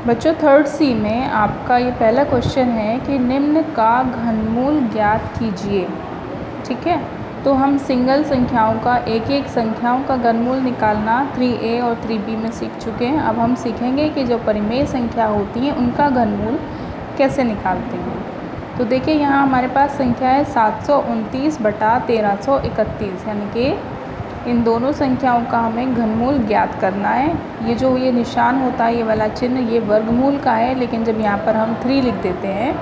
बच्चों third C में आपका ये पहला क्वेश्चन है कि निम्न का घनमूल ज्ञात कीजिए। ठीक है, तो हम सिंगल संख्याओं का एक संख्याओं का घनमूल निकालना 3a और 3b में सीख चुके हैं। अब हम सीखेंगे कि जो परिमेय संख्या होती हैं उनका घनमूल कैसे निकालते हैं। तो देखिए यहाँ हमारे पास संख्या है 729 बटा 1331, यानी कि इन दोनों संख्याओं का हमें घनमूल ज्ञात करना है। ये जो ये निशान होता है, ये वाला चिन्ह, ये वर्गमूल का है, लेकिन जब यहाँ पर हम 3 लिख देते हैं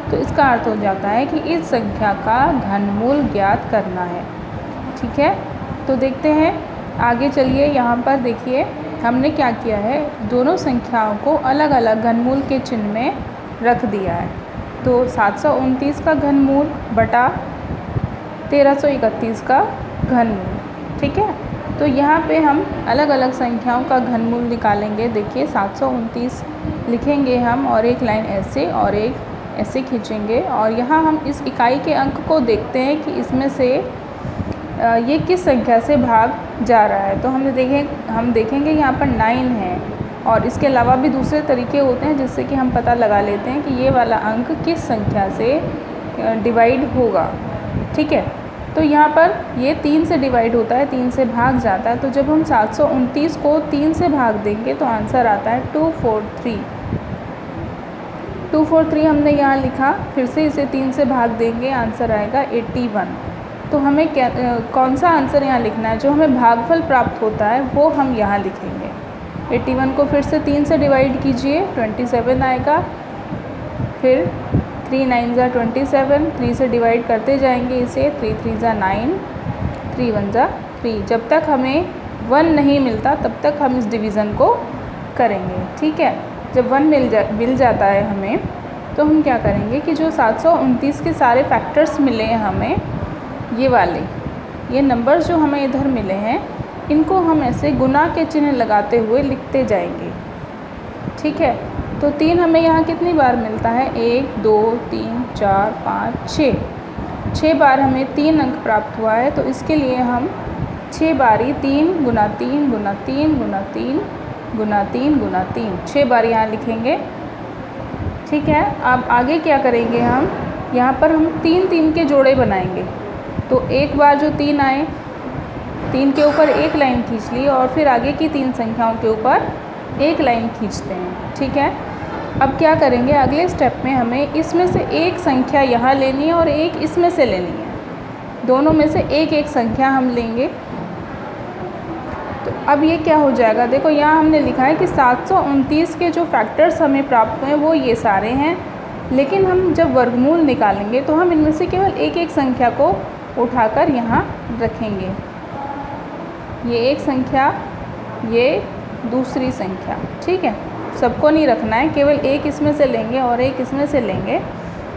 तो इसका अर्थ हो जाता है कि इस संख्या का घनमूल ज्ञात करना है। ठीक है, तो देखते हैं आगे। चलिए यहाँ पर देखिए हमने क्या किया है, दोनों संख्याओं को अलग अलग घनमूल के चिन्ह में रख दिया है। तो 729 का घनमूल बटा 1331 का घनमूल। ठीक है, तो यहाँ पे हम अलग अलग संख्याओं का घनमूल निकालेंगे। देखिए 729 लिखेंगे हम और एक लाइन ऐसे और एक ऐसे खींचेंगे, और यहाँ हम इस इकाई के अंक को देखते हैं कि इसमें से ये किस संख्या से भाग जा रहा है। तो हम देखेंगे यहाँ पर 9 है, और इसके अलावा भी दूसरे तरीके होते हैं जिससे कि हम पता लगा लेते हैं कि ये वाला अंक किस संख्या से डिवाइड होगा। ठीक है, तो यहाँ पर ये 3 से डिवाइड होता है, 3 से भाग जाता है। तो जब हम 729 को 3 से भाग देंगे तो आंसर आता है 243। 243 हमने यहाँ लिखा, फिर से इसे 3 से भाग देंगे, आंसर आएगा 81। तो हमें कौन सा आंसर यहाँ लिखना है, जो हमें भागफल प्राप्त होता है वो हम यहाँ लिखेंगे। 81 को फिर से 3 से डिवाइड कीजिए, 27 आएगा। फिर 3 9 ज़ा 27, 3 से डिवाइड करते जाएंगे इसे, 3 3 ज़ा 9, 3 1 ज़ा 3। जब तक हमें 1 नहीं मिलता तब तक हम इस डिवीज़न को करेंगे। ठीक है, जब 1 मिल जाता है हमें तो हम क्या करेंगे कि जो 729 के सारे फैक्टर्स मिले हैं हमें, ये नंबर्स जो हमें इधर मिले हैं, इनको हम ऐसे गुना के चिन्ह लगाते हुए लिखते जाएंगे। ठीक है, तो 3 हमें यहाँ कितनी बार मिलता है, 1 2 3 4 5 6, 6 बार हमें 3 अंक प्राप्त हुआ है। तो इसके लिए हम 6 बारी 3 गुना 3 गुना 3 गुना 3 गुना 3 गुना 3, 6 बार यहाँ लिखेंगे। ठीक है, अब आगे क्या करेंगे, हम यहाँ पर हम 3 3 के जोड़े बनाएंगे। तो एक बार जो 3 आए, 3 के ऊपर एक लाइन खींच ली, और फिर आगे की 3 संख्याओं के ऊपर एक लाइन खींचते हैं। ठीक है, अब क्या करेंगे, अगले स्टेप में हमें इसमें से एक संख्या यहाँ लेनी है और एक इसमें से लेनी है। दोनों में से एक संख्या हम लेंगे। तो अब ये क्या हो जाएगा, देखो यहाँ हमने लिखा है कि 729 के जो फैक्टर्स हमें प्राप्त हुए वो ये सारे हैं, लेकिन हम जब वर्गमूल निकालेंगे तो हम इनमें से केवल एक संख्या को उठाकर यहाँ रखेंगे। ये एक संख्या, ये दूसरी संख्या। ठीक है, सबको नहीं रखना है, केवल एक इसमें से लेंगे और एक इसमें से लेंगे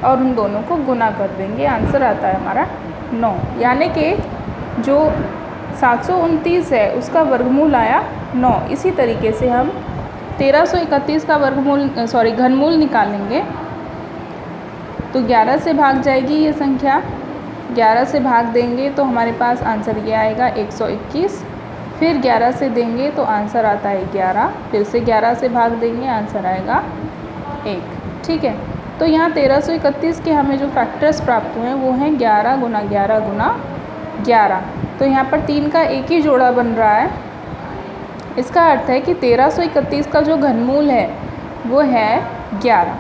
और उन दोनों को गुना कर देंगे। आंसर आता है हमारा 9, यानी कि जो 729 है उसका वर्गमूल आया 9। इसी तरीके से हम 1331 का घनमूल निकालेंगे। तो 11 से भाग जाएगी ये संख्या, 11 से भाग देंगे तो हमारे पास आंसर ये आएगा 121। फिर 11 से देंगे तो आंसर आता है 11, फिर से 11 से भाग देंगे, आंसर आएगा 1। ठीक है, तो यहाँ 1331 के हमें जो फैक्टर्स प्राप्त हुए हैं वो हैं 11 गुना 11 गुना 11। तो यहाँ पर 3 का एक ही जोड़ा बन रहा है। इसका अर्थ है कि 1331 का जो घनमूल है वो है 11।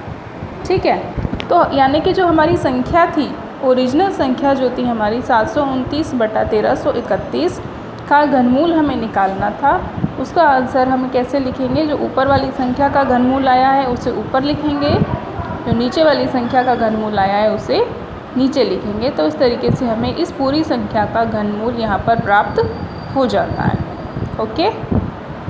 ठीक है, तो यानी कि जो हमारी संख्या थी, ओरिजिनल संख्या जो थी हमारी 729 बटा 1331 का घनमूल हमें निकालना था। उसका आंसर हम कैसे लिखेंगे, जो ऊपर वाली संख्या का घनमूल आया है उसे ऊपर लिखेंगे, जो नीचे वाली संख्या का घनमूल आया है उसे नीचे लिखेंगे। तो इस तरीके से हमें इस पूरी संख्या का घनमूल यहाँ पर प्राप्त हो जाता है। ओके।